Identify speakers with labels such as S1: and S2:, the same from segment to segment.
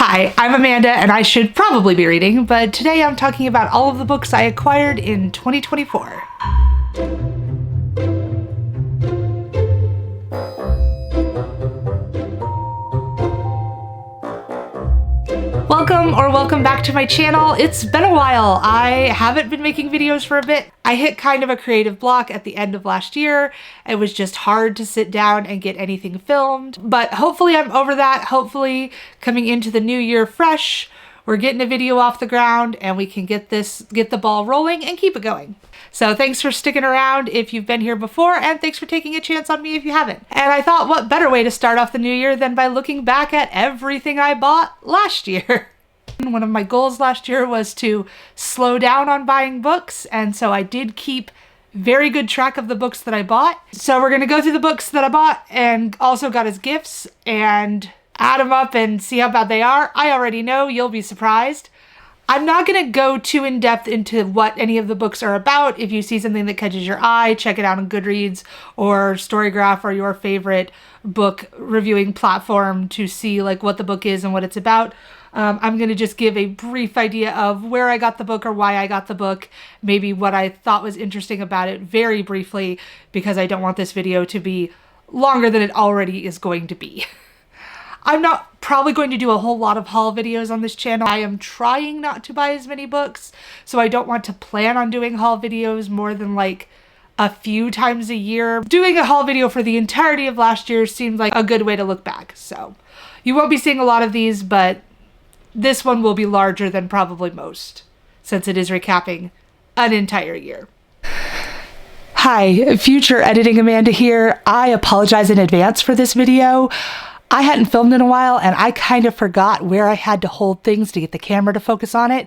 S1: Hi, I'm Amanda and I should probably be reading, but today I'm talking about all of the books I acquired in 2024. Welcome back to my channel. It's been a while. I haven't been making videos for a bit. I hit kind of a creative block at the end of last year. It was just hard to sit down and get anything filmed, but hopefully I'm over that. Hopefully coming into the new year fresh, we're getting a video off the ground and we can get the ball rolling and keep it going. So thanks for sticking around if you've been here before, and thanks for taking a chance on me if you haven't. And I thought, what better way to start off the new year than by looking back at everything I bought last year. One of my goals last year was to slow down on buying books, and so I did keep very good track of the books that I bought. So we're gonna go through the books that I bought and also got as gifts and add them up and see how bad they are. I already know, you'll be surprised. I'm not gonna go too in depth into what any of the books are about. If you see something that catches your eye, check it out on Goodreads or Storygraph or your favorite book reviewing platform to see like what the book is and what it's about. I'm going to just give a brief idea of where I got the book or why I got the book, maybe what I thought was interesting about it very briefly, because I don't want this video to be longer than it already is going to be. I'm not probably going to do a whole lot of haul videos on this channel. I am trying not to buy as many books, so I don't want to plan on doing haul videos more than like a few times a year. Doing a haul video for the entirety of last year seemed like a good way to look back. So you won't be seeing a lot of these, but this one will be larger than probably most, since it is recapping an entire year. Hi, future editing Amanda here. I apologize in advance for this video. I hadn't filmed in a while and I kind of forgot where I had to hold things to get the camera to focus on it.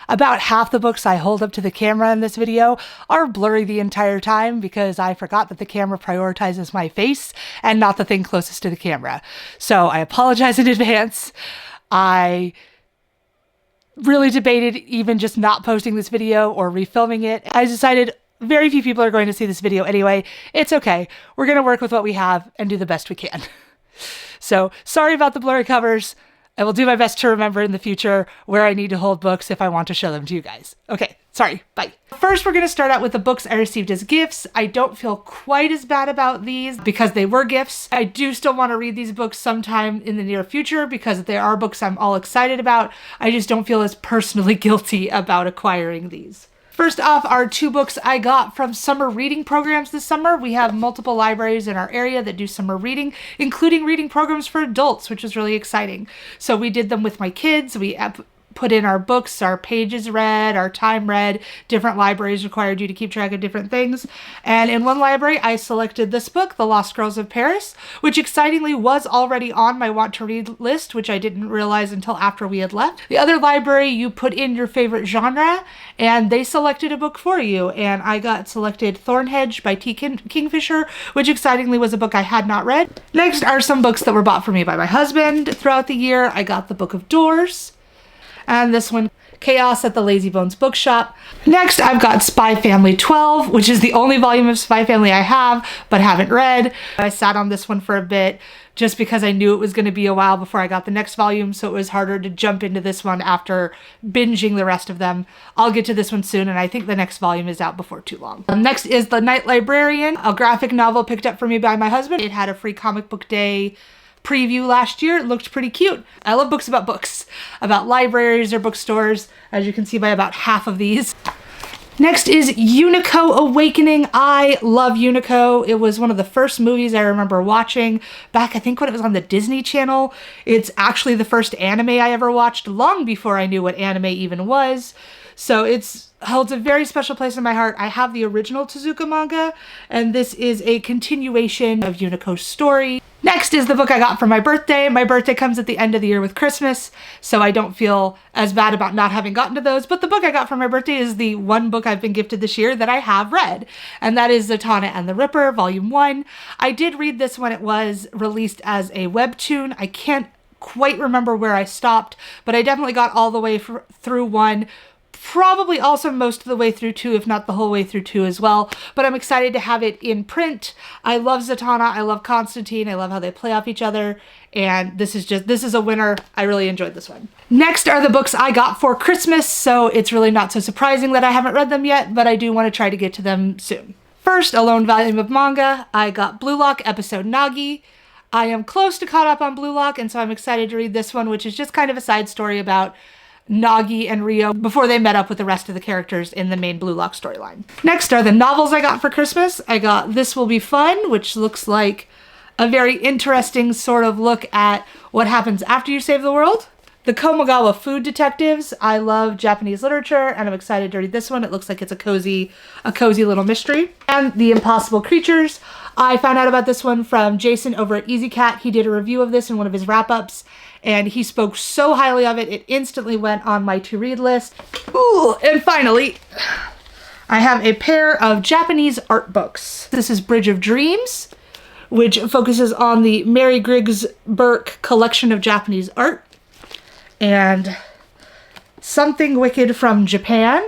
S1: About half the books I hold up to the camera in this video are blurry the entire time because I forgot that the camera prioritizes my face and not the thing closest to the camera. So I apologize in advance. I really debated even just not posting this video or refilming it. I decided very few people are going to see this video anyway. It's okay. We're going to work with what we have and do the best we can. So sorry about the blurry covers. I will do my best to remember in the future where I need to hold books if I want to show them to you guys. Okay, sorry, bye. First, we're going to start out with the books I received as gifts. I don't feel quite as bad about these because they were gifts. I do still want to read these books sometime in the near future because they are books I'm all excited about. I just don't feel as personally guilty about acquiring these. First off are two books I got from summer reading programs this summer. We have multiple libraries in our area that do summer reading, including reading programs for adults, which is really exciting. So we did them with my kids. We put in our books, our pages read, our time read. Different libraries required you to keep track of different things. And in one library, I selected this book, The Lost Girls of Paris, which excitingly was already on my want to read list, which I didn't realize until after we had left. The other library, you put in your favorite genre, and they selected a book for you. And I got selected Thornhedge by T. Kingfisher, which excitingly was a book I had not read. Next are some books that were bought for me by my husband throughout the year. I got the Book of Doors, and this one, Chaos at the Lazy Bones Bookshop. Next, I've got Spy Family 12, which is the only volume of Spy Family I have, but haven't read. I sat on this one for a bit just because I knew it was going to be a while before I got the next volume, so it was harder to jump into this one after binging the rest of them. I'll get to this one soon, and I think the next volume is out before too long. Next is The Night Librarian, a graphic novel picked up for me by my husband. It had a free comic book day preview last year. It looked pretty cute. I love books, about libraries or bookstores, as you can see by about half of these. Next is Unico Awakening. I love Unico. It was one of the first movies I remember watching back, I think, when it was on the Disney Channel. It's actually the first anime I ever watched long before I knew what anime even was. So it holds a very special place in my heart. I have the original Tezuka manga, and this is a continuation of Unico's story. Next is the book I got for my birthday. My birthday comes at the end of the year with Christmas, so I don't feel as bad about not having gotten to those. But the book I got for my birthday is the one book I've been gifted this year that I have read, and that is Zatanna and the Ripper, Volume 1. I did read this when it was released as a webtoon. I can't quite remember where I stopped, but I definitely got all the way through 1. Probably also most of the way through 2, if not the whole way through 2 as well. But I'm excited to have it in print. I love Zatanna. I love Constantine. I love how they play off each other. and this is a winner. I really enjoyed this one. Next are the books I got for Christmas, so it's really not so surprising that I haven't read them yet, but I do want to try to get to them soon. First, a lone volume of manga. I got Blue Lock episode Nagi. I am close to caught up on Blue Lock, and so I'm excited to read this one, which is just kind of a side story about Nagi and Ryo before they met up with the rest of the characters in the main Blue Lock storyline. Next are the novels I got for Christmas. I got This Will Be Fun, which looks like a very interesting sort of look at what happens after you save the world. The Komagawa Food Detectives. I love Japanese literature, and I'm excited to read this one. It looks like it's a cozy little mystery. And The Impossible Creatures. I found out about this one from Jason over at Easy Cat. He did a review of this in one of his wrap-ups, and he spoke so highly of it, it instantly went on my to-read list. Ooh, and finally, I have a pair of Japanese art books. This is Bridge of Dreams, which focuses on the Mary Griggs Burke collection of Japanese art. And Something Wicked from Japan,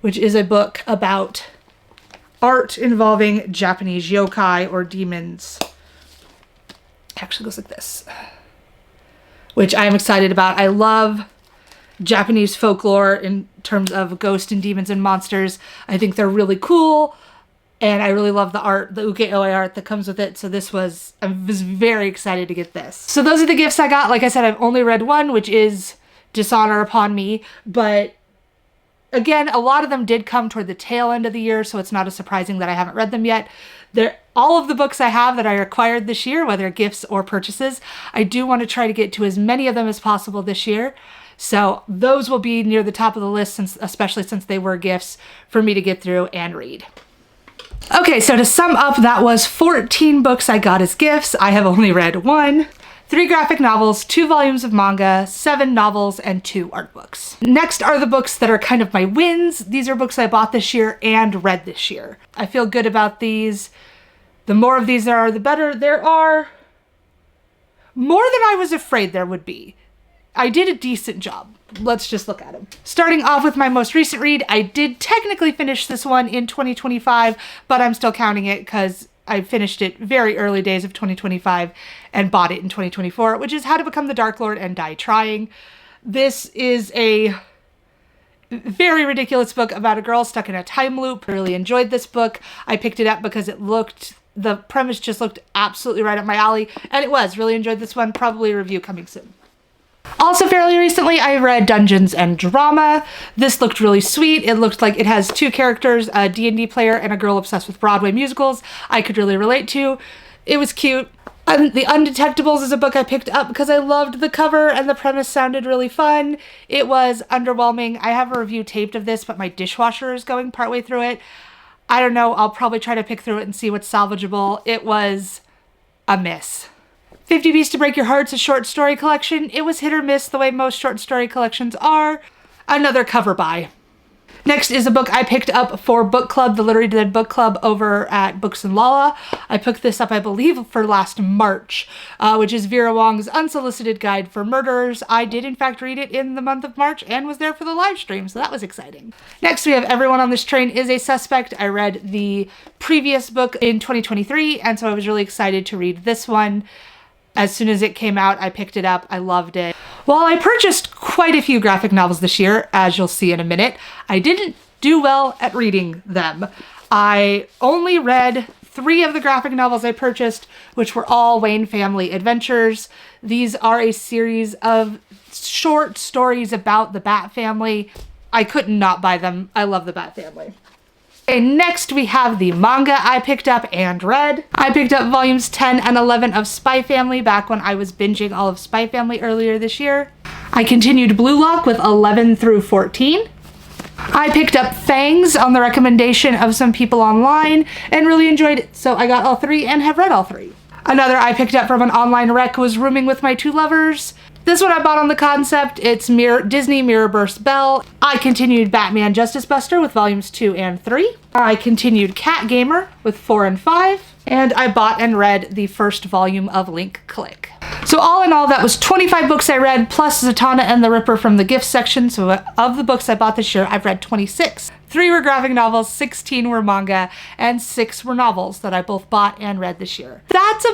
S1: which is a book about art involving Japanese yokai or demons. It actually goes like this, which I'm excited about. I love Japanese folklore in terms of ghosts and demons and monsters. I think they're really cool, and I really love the art, the ukiyo-e art that comes with it. So I was very excited to get this. So those are the gifts I got. Like I said, I've only read one, which is Dishonor Upon Me, but again, a lot of them did come toward the tail end of the year, so it's not as surprising that I haven't read them yet. All of the books I have that I acquired this year, whether gifts or purchases, I do want to try to get to as many of them as possible this year. So those will be near the top of the list, especially since they were gifts for me to get through and read. Okay, so to sum up, that was 14 books I got as gifts. I have only read one. 3 graphic novels, 2 volumes of manga, 7 novels, and 2 art books. Next are the books that are kind of my wins. These are books I bought this year and read this year. I feel good about these. The more of these there are, the better. There are more than I was afraid there would be. I did a decent job. Let's just look at them. Starting off with my most recent read, I did technically finish this one in 2025, but I'm still counting it because I finished it very early days of 2025 and bought it in 2024, which is How to Become the Dark Lord and Die Trying. This is a very ridiculous book about a girl stuck in a time loop. I really enjoyed this book. I picked it up because the premise just looked absolutely right up my alley, and it was. Really enjoyed this one. Probably a review coming soon. Also fairly recently, I read Dungeons and Drama. This looked really sweet. It looked like it has 2 characters, a D&D player and a girl obsessed with Broadway musicals I could really relate to. It was cute. The Undetectables is a book I picked up because I loved the cover and the premise sounded really fun. It was underwhelming. I have a review taped of this, but my dishwasher is going partway through it. I don't know. I'll probably try to pick through it and see what's salvageable. It was a miss. 50 Beasts to Break Your Heart's a short story collection. It was hit or miss the way most short story collections are. Another cover buy. Next is a book I picked up for book club, the Literary Dead book club over at Books and Lala. I picked this up, I believe, for last March, which is Vera Wong's Unsolicited Guide for Murderers. I did, in fact, read it in the month of March and was there for the live stream, so that was exciting. Next, we have Everyone on This Train is a Suspect. I read the previous book in 2023, and so I was really excited to read this one. As soon as it came out, I picked it up. I loved it. While I purchased quite a few graphic novels this year, as you'll see in a minute, I didn't do well at reading them. I only read 3 of the graphic novels I purchased, which were all Wayne Family Adventures. These are a series of short stories about the Bat family. I couldn't not buy them. I love the Bat family. Okay, next we have the manga I picked up and read. I picked up volumes 10 and 11 of Spy Family back when I was binging all of Spy Family earlier this year. I continued Blue Lock with 11 through 14. I picked up Fangs on the recommendation of some people online and really enjoyed it, so I got all 3 and have read all 3. Another I picked up from an online rec was Rooming with My Two Lovers. This one I bought on the concept. It's Disney Mirrorburst Belle. I continued Batman Justice Buster with volumes 2 and 3. I continued Cat Gamer with 4 and 5. And I bought and read the first volume of Link Click. So all in all, that was 25 books I read, plus Zatanna and the Ripper from the gift section. So of the books I bought this year, I've read 26. 3 were graphic novels, 16 were manga, and 6 were novels that I both bought and read this year. That's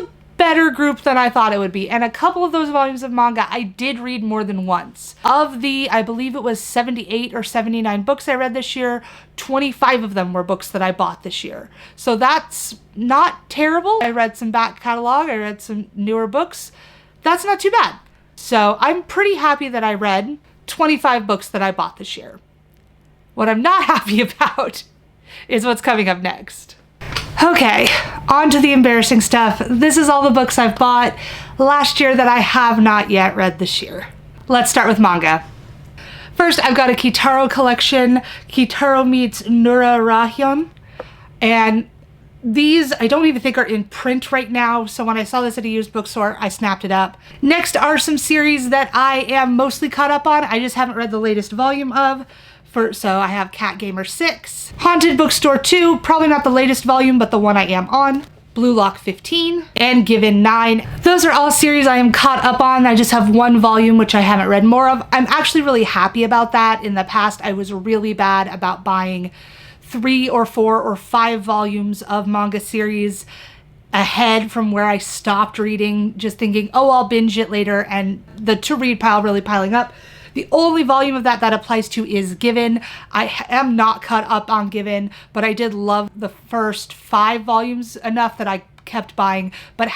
S1: better group than I thought it would be. And a couple of those volumes of manga I did read more than once. Of the, I believe it was 78 or 79 books I read this year, 25 of them were books that I bought this year. So that's not terrible. I read some back catalog, I read some newer books. That's not too bad. So I'm pretty happy that I read 25 books that I bought this year. What I'm not happy about is what's coming up next. Okay, on to the embarrassing stuff. This is all the books I've bought last year that I have not yet read this year. Let's start with manga. First, I've got a Kitaro collection, Kitaro meets Nura Rahion, and these I don't even think are in print right now, so when I saw this at a used bookstore, I snapped it up. Next are some series that I am mostly caught up on. I just haven't read the latest volume of. So I have Cat Gamer 6, Haunted Bookstore 2, probably not the latest volume, but the one I am on, Blue Lock 15, and Given 9. Those are all series I am caught up on. I just have one volume, which I haven't read more of. I'm actually really happy about that. In the past, I was really bad about buying 3 or 4 or 5 volumes of manga series ahead from where I stopped reading, just thinking, oh, I'll binge it later, and the to-read pile really piling up. The only volume of that applies to is Given. I am not caught up on Given, but I did love the first 5 volumes enough that I kept buying, but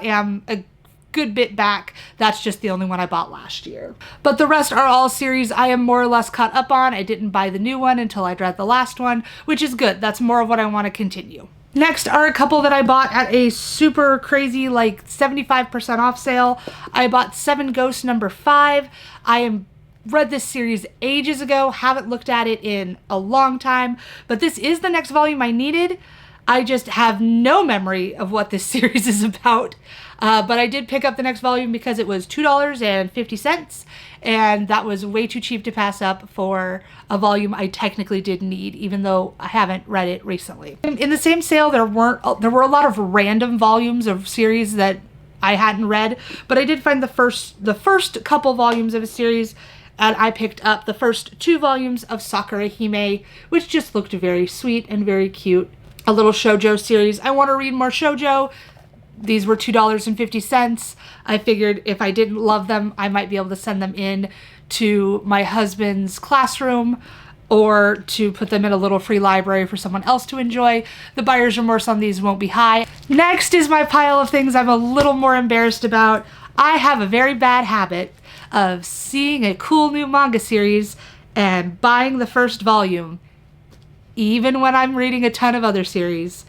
S1: am a good bit back. That's just the only one I bought last year. But the rest are all series I am more or less caught up on. I didn't buy the new one until I'd read the last one, which is good. That's more of what I want to continue. Next are a couple that I bought at a super crazy, like 75% off sale. I bought 7 Ghosts number 5. Read this series ages ago, haven't looked at it in a long time, but this is the next volume I needed. I just have no memory of what this series is about, but I did pick up the next volume because it was $2.50, and that was way too cheap to pass up for a volume I technically did need, even though I haven't read it recently. In the same sale, there were a lot of random volumes of series that I hadn't read, but I did find the first couple volumes of a series, and I picked up the first 2 volumes of Sakura Hime, which just looked very sweet and very cute. A little shoujo series. I want to read more shoujo. These were $2.50. I figured if I didn't love them, I might be able to send them in to my husband's classroom or to put them in a little free library for someone else to enjoy. The buyer's remorse on these won't be high. Next is my pile of things I'm a little more embarrassed about. I have a very bad habit of seeing a cool new manga series and buying the first volume, even when I'm reading a ton of other series.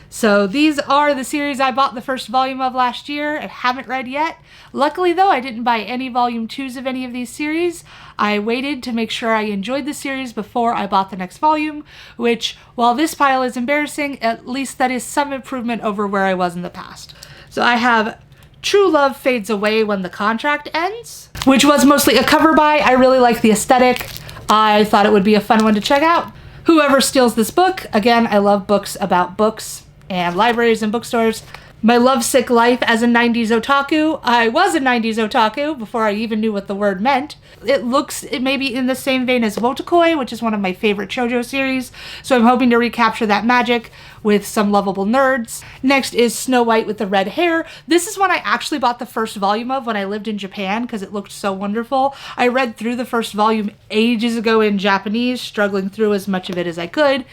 S1: So these are the series I bought the first volume of last year and haven't read yet. Luckily though, I didn't buy any volume 2s of any of these series. I waited to make sure I enjoyed the series before I bought the next volume, which, while this pile is embarrassing, at least that is some improvement over where I was in the past. So I have True Love Fades Away When the Contract Ends, which was mostly a cover buy. I really like the aesthetic. I thought it would be a fun one to check out. Whoever Steals This Book. Again, I love books about books and libraries and bookstores. My Lovesick Life as a 90s Otaku. I was a 90s Otaku before I even knew what the word meant. It may be in the same vein as Wotakoi, which is one of my favorite shoujo series, so I'm hoping to recapture that magic with some lovable nerds. Next is Snow White with the Red Hair. This is one I actually bought the first volume of when I lived in Japan because it looked so wonderful. I read through the first volume ages ago in Japanese, struggling through as much of it as I could.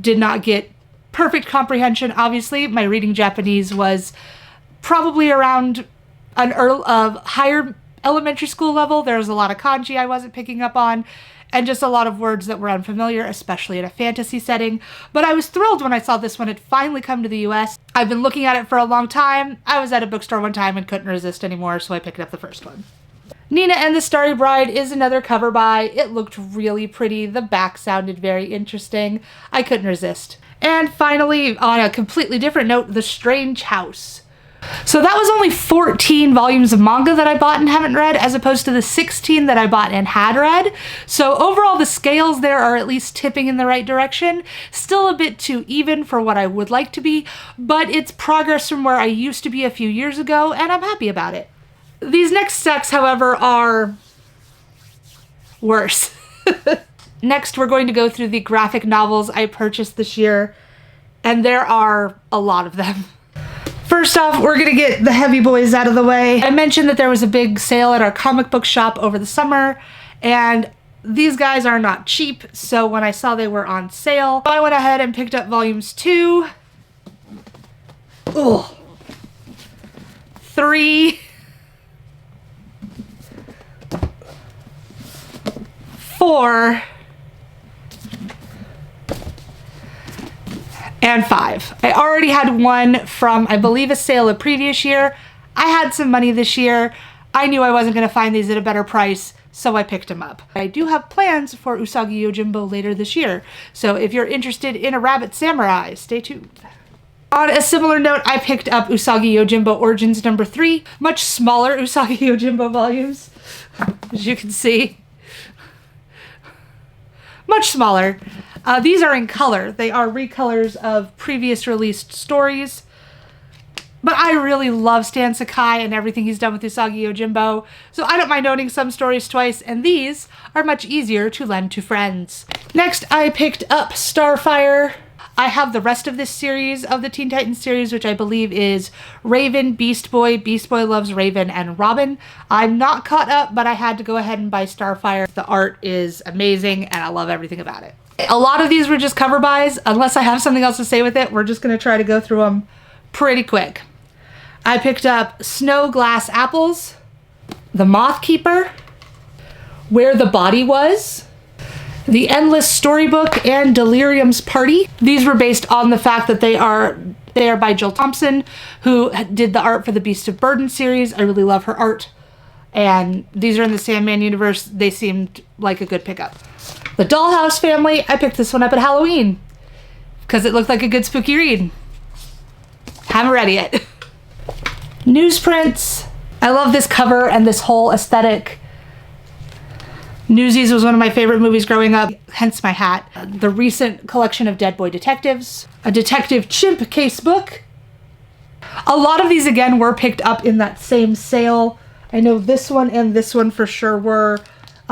S1: Did not get perfect comprehension, obviously. My reading Japanese was probably around an higher elementary school level. There was a lot of kanji I wasn't picking up on, and just a lot of words that were unfamiliar, especially in a fantasy setting. But I was thrilled when I saw this one had finally come to the US. I've been looking at it for a long time. I was at a bookstore one time and couldn't resist anymore, so I picked up the first one. Nina and the Starry Bride is another cover buy. It looked really pretty. The back sounded very interesting. I couldn't resist. And finally, on a completely different note, The Strange House. So that was only 14 volumes of manga that I bought and haven't read, as opposed to the 16 that I bought and had read. So overall, the scales there are at least tipping in the right direction. Still a bit too even for what I would like to be, but it's progress from where I used to be a few years ago, and I'm happy about it. These next stacks, however, are worse. Next, we're going to go through the graphic novels I purchased this year, and there are a lot of them. First off, we're gonna get the heavy boys out of the way. I mentioned that there was a big sale at our comic book shop over the summer, and these guys are not cheap, so when I saw they were on sale, I went ahead and picked up volumes 2, 3, 4, and 5. I already had one from, I believe, a sale the previous year. I had some money this year. I knew I wasn't going to find these at a better price, so I picked them up. I do have plans for Usagi Yojimbo later this year, so if you're interested in a Rabbit Samurai, stay tuned. On a similar note, I picked up Usagi Yojimbo Origins number 3, much smaller Usagi Yojimbo volumes, as you can see. Much smaller. These are in color. They are recolors of previous released stories. But I really love Stan Sakai and everything he's done with Usagi Yojimbo, so I don't mind owning some stories twice, and these are much easier to lend to friends. Next, I picked up Starfire. I have the rest of this series of the Teen Titans series, which I believe is Raven, Beast Boy, Beast Boy Loves Raven, and Robin. I'm not caught up, but I had to go ahead and buy Starfire. The art is amazing, and I love everything about it. A lot of these were just cover buys. Unless I have something else to say with it, we're just going to try to go through them pretty quick. I picked up Snow Glass Apples, The Moth Keeper, Where the Body Was, The Endless Storybook, and Delirium's Party. These were based on the fact that they are by Jill Thompson, who did the art for the Beast of Burden series. I really love her art. And these are in the Sandman universe. They seemed like a good pickup. The Dollhouse Family, I picked this one up at Halloween because it looked like a good spooky read. Haven't read it yet. Newsprints. I love this cover and this whole aesthetic. Newsies was one of my favorite movies growing up, hence my hat. The recent collection of Dead Boy Detectives. A Detective Chimp case book. A lot of these, again, were picked up in that same sale. I know this one and this one for sure were.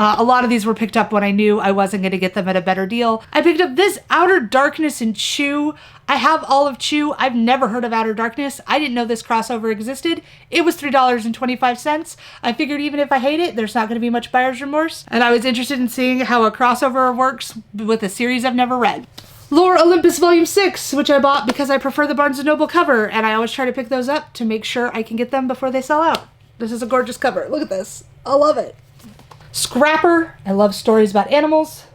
S1: A lot of these were picked up when I knew I wasn't going to get them at a better deal. I picked up this Outer Darkness and Chew. I have all of Chew. I've never heard of Outer Darkness. I didn't know this crossover existed. It was $3.25. I figured even if I hate it, there's not going to be much buyer's remorse. And I was interested in seeing how a crossover works with a series I've never read. Lore Olympus Volume 6, which I bought because I prefer the Barnes & Noble cover, and I always try to pick those up to make sure I can get them before they sell out. This is a gorgeous cover. Look at this. I love it. Scrapper. I love stories about animals.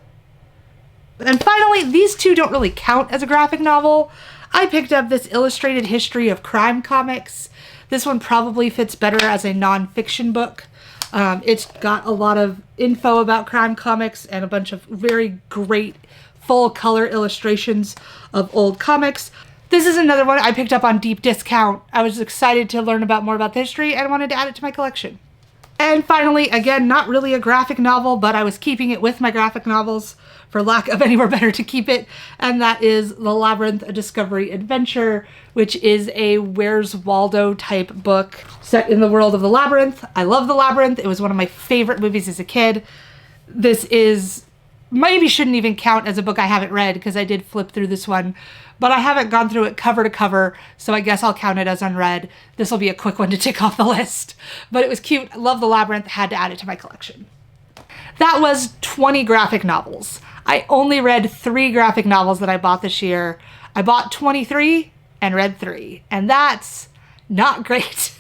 S1: And finally, these two don't really count as a graphic novel. I picked up this Illustrated History of Crime comics. This one probably fits better as a non-fiction book. It's got a lot of info about crime comics and a bunch of very great full-color illustrations of old comics. This is another one I picked up on deep discount. I was excited to learn more about the history and wanted to add it to my collection. And finally, again, not really a graphic novel, but I was keeping it with my graphic novels for lack of anywhere better to keep it, and that is The Labyrinth, A Discovery Adventure, which is a Where's Waldo type book set in the world of The Labyrinth. I love The Labyrinth. It was one of my favorite movies as a kid. This is, maybe shouldn't even count as a book I haven't read because I did flip through this one, but I haven't gone through it cover to cover, so I guess I'll count it as unread. This will be a quick one to tick off the list. But it was cute. I love The Labyrinth. Had to add it to my collection. That was 20 graphic novels. I only read 3 graphic novels that I bought this year. I bought 23 and read 3, and that's not great.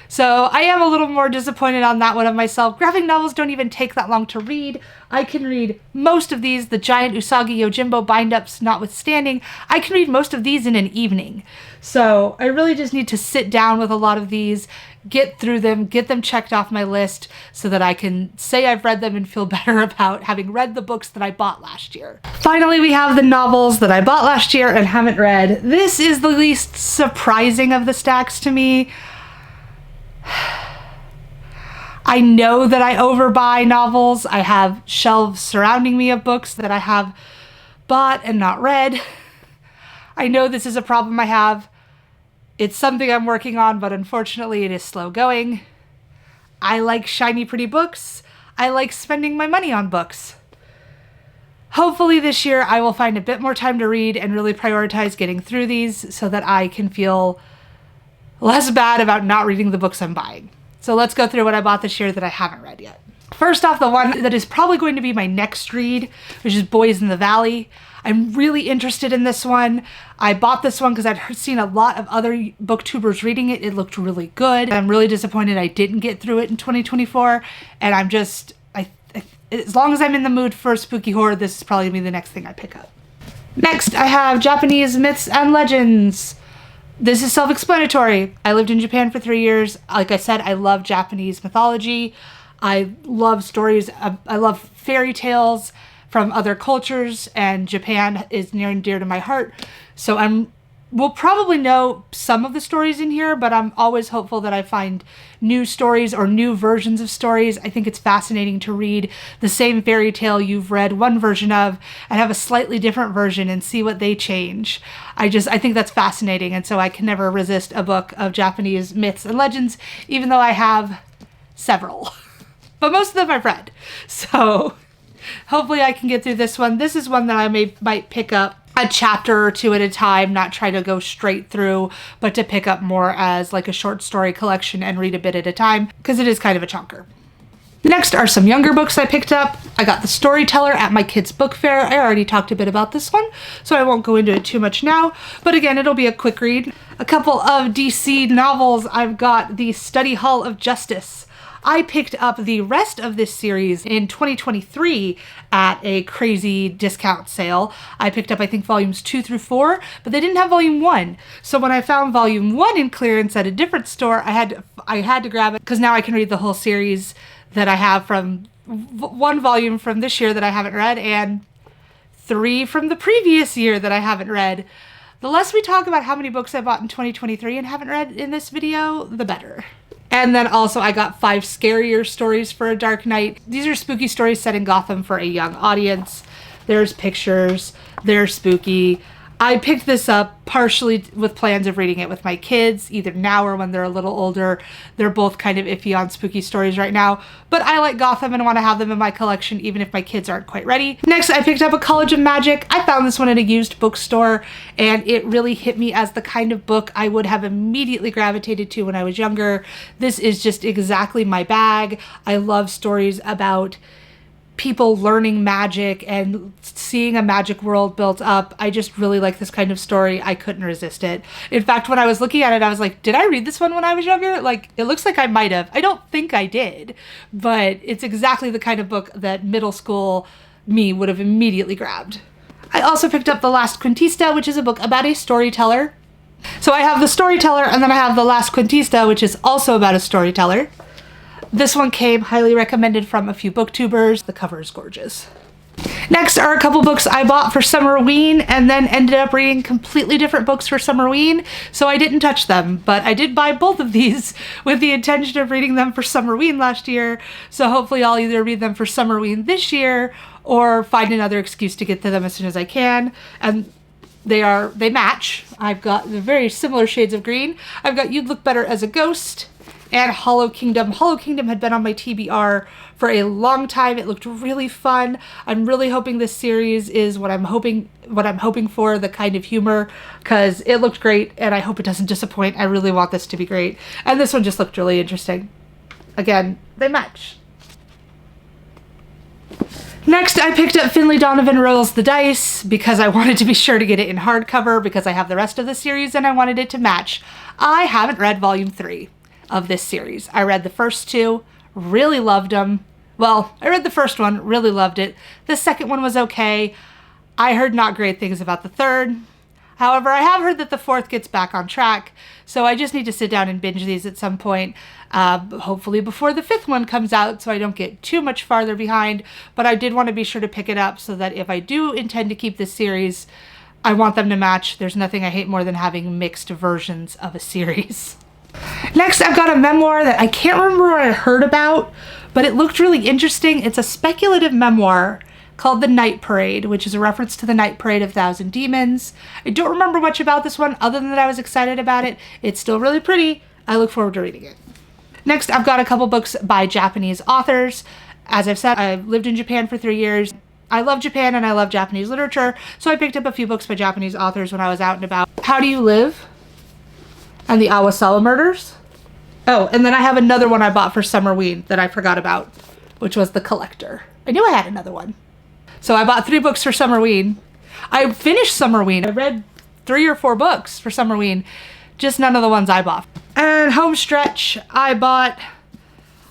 S1: So I am a little more disappointed on that one of myself. Graphic novels don't even take that long to read. I can read most of these, the giant Usagi Yojimbo bind-ups notwithstanding, I can read most of these in an evening. So I really just need to sit down with a lot of these, get through them, get them checked off my list so that I can say I've read them and feel better about having read the books that I bought last year. Finally, we have the novels that I bought last year and haven't read. This is the least surprising of the stacks to me. I know that I overbuy novels. I have shelves surrounding me of books that I have bought and not read. I know this is a problem I have. It's something I'm working on, but unfortunately it is slow going. I like shiny, pretty books. I like spending my money on books. Hopefully this year I will find a bit more time to read and really prioritize getting through these so that I can feel less bad about not reading the books I'm buying. So let's go through what I bought this year that I haven't read yet. First off, the one that is probably going to be my next read, which is Boys in the Valley. I'm really interested in this one. I bought this one because I'd seen a lot of other booktubers reading it. It looked really good. I'm really disappointed I didn't get through it in 2024. And I'm just, as long as I'm in the mood for spooky horror, this is probably gonna be the next thing I pick up. Next, I have Japanese Myths and Legends. This is self-explanatory. I lived in Japan for 3 years. Like I said, I love Japanese mythology. I love stories. I love fairy tales from other cultures, and Japan is near and dear to my heart. So we'll probably know some of the stories in here, but I'm always hopeful that I find new stories or new versions of stories. I think it's fascinating to read the same fairy tale you've read one version of and have a slightly different version and see what they change. I think that's fascinating, and so I can never resist a book of Japanese myths and legends, even though I have several. But most of them I've read. So hopefully I can get through this one. This is one that I might pick up a chapter or two at a time, not try to go straight through, but to pick up more as like a short story collection and read a bit at a time, because it is kind of a chunker. Next are some younger books I picked up. I got The Storyteller at my kids' book fair. I already talked a bit about this one, so I won't go into it too much now, but again, it'll be a quick read. A couple of DC novels. I've got The Study Hall of Justice. I picked up the rest of this series in 2023 at a crazy discount sale. I picked up, I think, volumes 2 through 4, but they didn't have volume 1. So when I found volume 1 in clearance at a different store, I had to grab it because now I can read the whole series that I have from 1 volume from this year that I haven't read and 3 from the previous year that I haven't read. The less we talk about how many books I bought in 2023 and haven't read in this video, the better. And then also I got 5 Scarier Stories for a Dark Night. These are spooky stories set in Gotham for a young audience. There's pictures, they're spooky. I picked this up partially with plans of reading it with my kids, either now or when they're a little older. They're both kind of iffy on spooky stories right now, but I like Gotham and want to have them in my collection even if my kids aren't quite ready. Next, I picked up A College of Magic. I found this one at a used bookstore, and it really hit me as the kind of book I would have immediately gravitated to when I was younger. This is just exactly my bag. I love stories about people learning magic and seeing a magic world built up. I just really like this kind of story. I couldn't resist it. In fact, when I was looking at it, I was like, did I read this one when I was younger? Like, it looks like I might have. I don't think I did, but it's exactly the kind of book that middle school me would have immediately grabbed. I also picked up The Last Quintista, which is a book about a storyteller. So I have The Storyteller, and then I have The Last Quintista, which is also about a storyteller. This one came highly recommended from a few booktubers. The cover is gorgeous. Next are a couple books I bought for Summerween and then ended up reading completely different books for Summerween, so I didn't touch them, but I did buy both of these with the intention of reading them for Summerween last year, so hopefully I'll either read them for Summerween this year or find another excuse to get to them as soon as I can. And they match. I've got the very similar shades of green. I've got You'd Look Better as a Ghost and Hollow Kingdom. Hollow Kingdom had been on my TBR for a long time. It looked really fun. I'm really hoping this series is what I'm hoping for, the kind of humor, because it looked great and I hope it doesn't disappoint. I really want this to be great. And this one just looked really interesting. Again, they match. Next, I picked up Finlay Donovan Rolls the Dice because I wanted to be sure to get it in hardcover because I have the rest of the series and I wanted it to match. I haven't read volume 3 of this series. I read the first 2, really loved them. Well, I read the first one, really loved it. The second one was okay. I heard not great things about the third. However, I have heard that the fourth gets back on track, so I just need to sit down and binge these at some point, hopefully before the 5th one comes out so I don't get too much farther behind, but I did want to be sure to pick it up so that if I do intend to keep this series, I want them to match. There's nothing I hate more than having mixed versions of a series. Next, I've got a memoir that I can't remember what I heard about, but it looked really interesting. It's a speculative memoir called The Night Parade, which is a reference to the Night Parade of Thousand Demons. I don't remember much about this one other than that I was excited about it. It's still really pretty. I look forward to reading it. Next, I've got a couple books by Japanese authors. As I've said, I've lived in Japan for 3 years. I love Japan and I love Japanese literature, so I picked up a few books by Japanese authors when I was out and about. How Do You Live? And the Awasawa Murders. Oh, and then I have another one I bought for Summerween that I forgot about, which was The Collector. I knew I had another one. So I bought 3 books for Summerween. I finished Summerween. I read 3 or 4 books for Summerween, just none of the ones I bought. And home stretch, I bought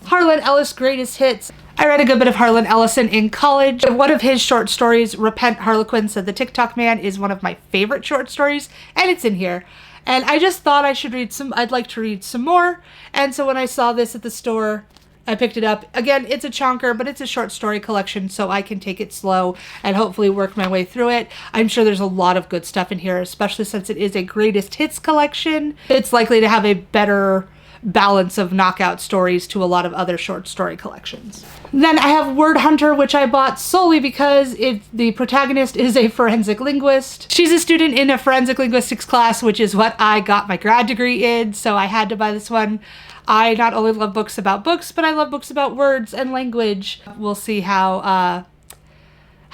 S1: Harlan Ellis' Greatest Hits. I read a good bit of Harlan Ellison in college. One of his short stories, Repent Harlequin Said the TikTok Man, is one of my favorite short stories, and it's in here. And I just thought I'd like to read some more. And so when I saw this at the store, I picked it up. Again, it's a chonker, but it's a short story collection, so I can take it slow and hopefully work my way through it. I'm sure there's a lot of good stuff in here, especially since it is a greatest hits collection. It's likely to have a better balance of knockout stories to a lot of other short story collections. Then I have Word Hunter, which I bought solely because the protagonist is a forensic linguist. She's a student in a forensic linguistics class, which is what I got my grad degree in, so I had to buy this one. I not only love books about books, but I love books about words and language. We'll see how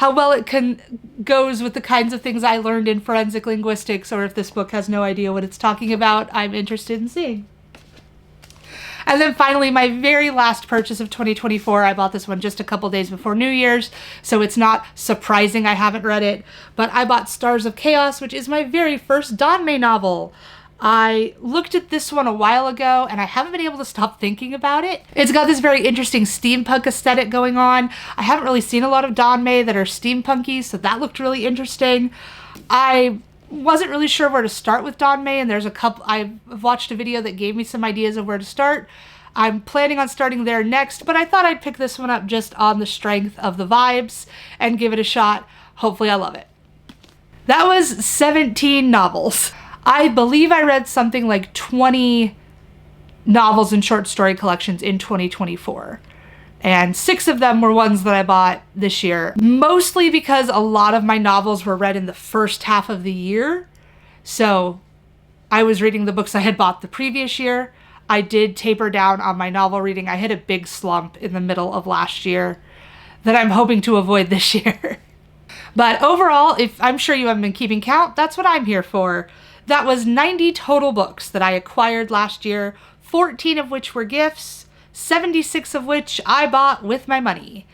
S1: well it goes with the kinds of things I learned in forensic linguistics, or if this book has no idea what it's talking about. I'm interested in seeing. And then finally, my very last purchase of 2024, I bought this one just a couple days before New Year's, so it's not surprising I haven't read it, but I bought Stars of Chaos, which is my very first Danmei novel. I looked at this one a while ago and I haven't been able to stop thinking about it. It's got this very interesting steampunk aesthetic going on. I haven't really seen a lot of Danmei that are steampunky, so that looked really interesting. I wasn't really sure where to start with Danmei, and there's a couple, I've watched a video that gave me some ideas of where to start. I'm planning on starting there next, but I thought I'd pick this one up just on the strength of the vibes and give it a shot. Hopefully I love it. That was 17 novels. I believe I read something like 20 novels and short story collections in 2024. And 6 of them were ones that I bought this year, mostly because a lot of my novels were read in the first half of the year. So I was reading the books I had bought the previous year. I did taper down on my novel reading. I hit a big slump in the middle of last year that I'm hoping to avoid this year. But overall, if I'm sure you haven't been keeping count, that's what I'm here for. That was 90 total books that I acquired last year, 14 of which were gifts, 76 of which I bought with my money.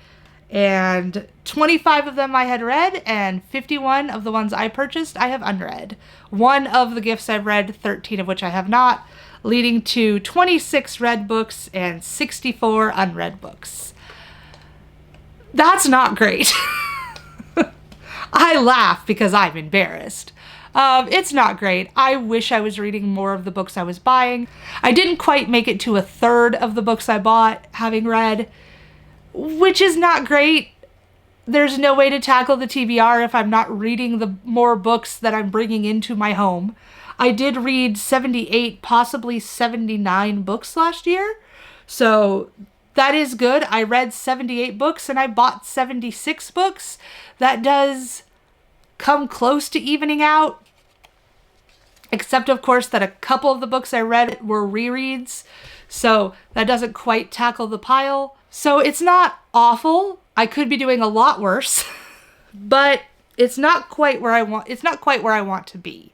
S1: And 25 of them I had read, and 51 of the ones I purchased I have unread. 1 of the gifts I've read, 13 of which I have not, leading to 26 read books and 64 unread books. That's not great. I laugh because I'm embarrassed. It's not great. I wish I was reading more of the books I was buying. I didn't quite make it to a third of the books I bought having read, which is not great. There's no way to tackle the TBR if I'm not reading the more books that I'm bringing into my home. I did read 78, possibly 79 books last year, so that is good. I read 78 books and I bought 76 books. That does come close to evening out, except of course that a couple of the books I read were rereads, so that doesn't quite tackle the pile. So it's not awful. I could be doing a lot worse, but it's not quite where I want to be.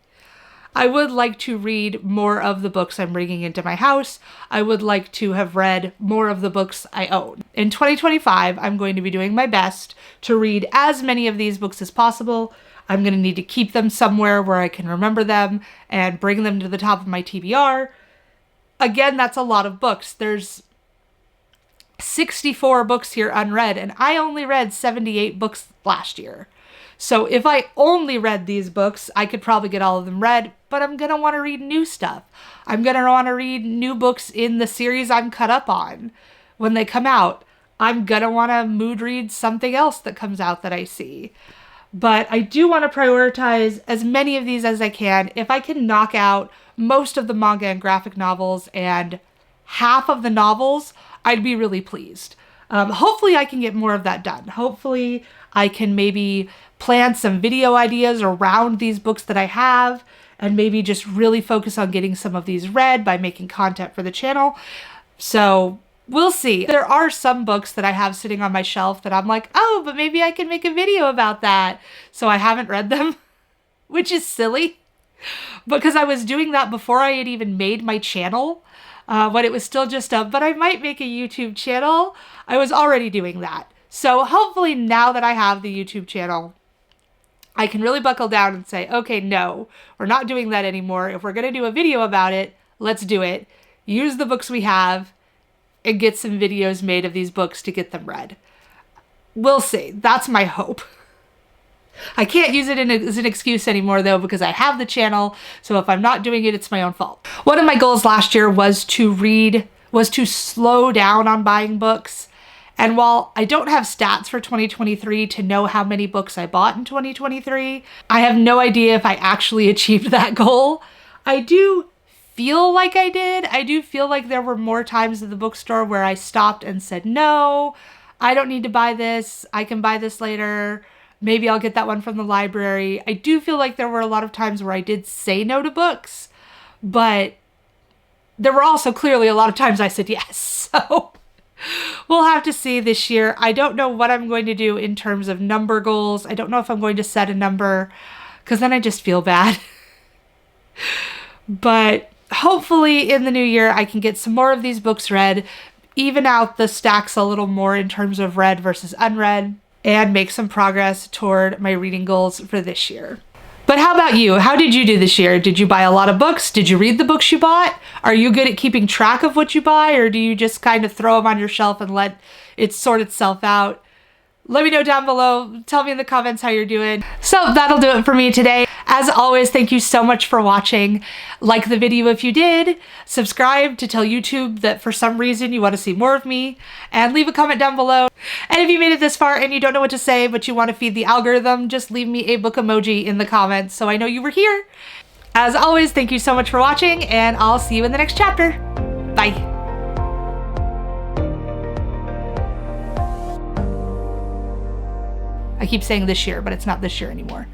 S1: I would like to read more of the books I'm bringing into my house. I would like to have read more of the books I own. In 2025, I'm going to be doing my best to read as many of these books as possible. I'm going to need to keep them somewhere where I can remember them and bring them to the top of my TBR. Again, that's a lot of books. There's 64 books here unread, and I only read 78 books last year. So if I only read these books, I could probably get all of them read, but I'm going to want to read new stuff. I'm going to want to read new books in the series I'm caught up on when they come out. I'm going to want to mood read something else that comes out that I see. But I do want to prioritize as many of these as I can. If I can knock out most of the manga and graphic novels and half of the novels, I'd be really pleased. Hopefully I can get more of that done. Hopefully I can maybe plan some video ideas around these books that I have and maybe just really focus on getting some of these read by making content for the channel. So We'll see. There are some books that I have sitting on my shelf that I'm like, oh, but maybe I can make a video about that. So I haven't read them, which is silly because I was doing that before I had even made my channel. When it was still just but I might make a YouTube channel. I was already doing that. So hopefully now that I have the YouTube channel, I can really buckle down and say, okay, no, we're not doing that anymore. If we're going to do a video about it, let's do it. Use the books we have and get some videos made of these books to get them read. We'll see. That's my hope. I can't use it as an excuse anymore though, because I have the channel. So if I'm not doing it, it's my own fault. One of my goals last year was to slow down on buying books. And while I don't have stats for 2023 to know how many books I bought in 2023, I have no idea if I actually achieved that goal. I do feel like I did. I do feel like there were more times at the bookstore where I stopped and said, no, I don't need to buy this. I can buy this later. Maybe I'll get that one from the library. I do feel like there were a lot of times where I did say no to books, but there were also clearly a lot of times I said yes. So we'll have to see this year. I don't know what I'm going to do in terms of number goals. I don't know if I'm going to set a number because then I just feel bad. But hopefully in the new year, I can get some more of these books read, even out the stacks a little more in terms of read versus unread, and make some progress toward my reading goals for this year. But how about you? How did you do this year? Did you buy a lot of books? Did you read the books you bought? Are you good at keeping track of what you buy, or do you just kind of throw them on your shelf and let it sort itself out? Let me know down below. Tell me in the comments how you're doing. So that'll do it for me today. As always, thank you so much for watching. Like the video if you did. Subscribe to tell YouTube that for some reason you want to see more of me. And leave a comment down below. And if you made it this far and you don't know what to say, but you want to feed the algorithm, just leave me a book emoji in the comments so I know you were here. As always, thank you so much for watching, and I'll see you in the next chapter. Bye. I keep saying this year, but it's not this year anymore.